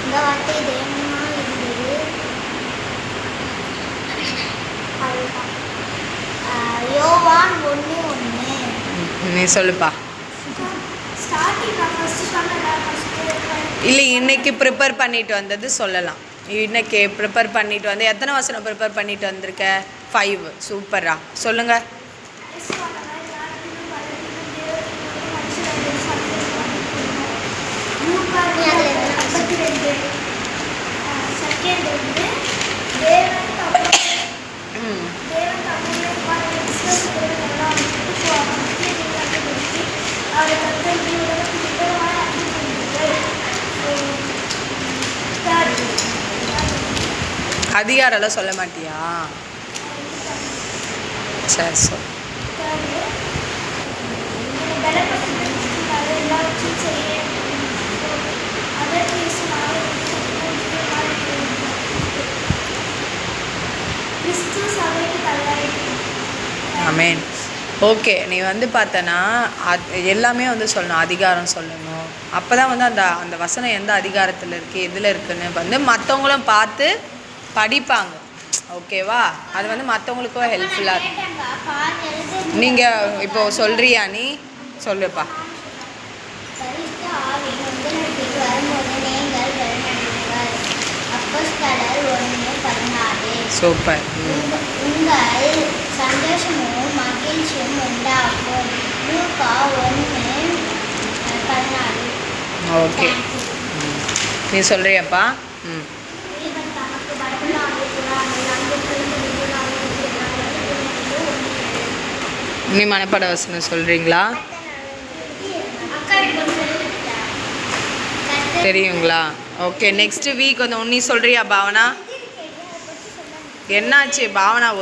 இந்த வார்த்தை தேவனமாக இருந்தது. அதுதான் யோவான் 1:1. நீ சொல்லுப்பா. ஸ்டார்டிங் நான் ஃபஸ்ட்டு சொன்னேன். இல்லை, இன்னைக்கு ப்ரிப்பேர் பண்ணிட்டு வந்தது சொல்லலாம். இன்னைக்கு ப்ரிப்பேர் பண்ணிட்டு வந்து எத்தனை வசனம் ப்ரிப்பேர் பண்ணிட்டு வந்திருக்க? 5. சூப்பரா சொல்லுங்க. அதிகாரெல்லாம் சொல்ல மாட்டியா? சரி சொல். ஆமேன். ஓகே, நீ வந்து பார்த்தனா எல்லாமே வந்து சொல்லணும். அதிகாரம் சொல்லணும். அப்போ தான் வந்து அந்த அந்த வசனம் எந்த அதிகாரத்தில் இருக்குது, எதில் இருக்குதுன்னு வந்து மற்றவங்களும் பார்த்து படிப்பாங்க. ஓகேவா? அது வந்து மற்றவங்களுக்கும் ஹெல்ப்ஃபுல்லாக இருக்கும். நீங்கள் இப்போது சொல்கிறியா? நீ சொல்லுப்பா. சூப்பர். உங்கள் சந்தோஷமும் மகிழ்ச்சியும் உண்டாகும். லூக்கா 1:14. ஓகே, நீ சொல்கிறியாப்பா? நீ மனப்பாட வசனம் சொல்கிறீங்களா? தெரியுங்களா? ஓகே, நெக்ஸ்ட் வீக் வந்து நீ சொல்கிறியா பாவனா? என்னாச்சு பாவனா?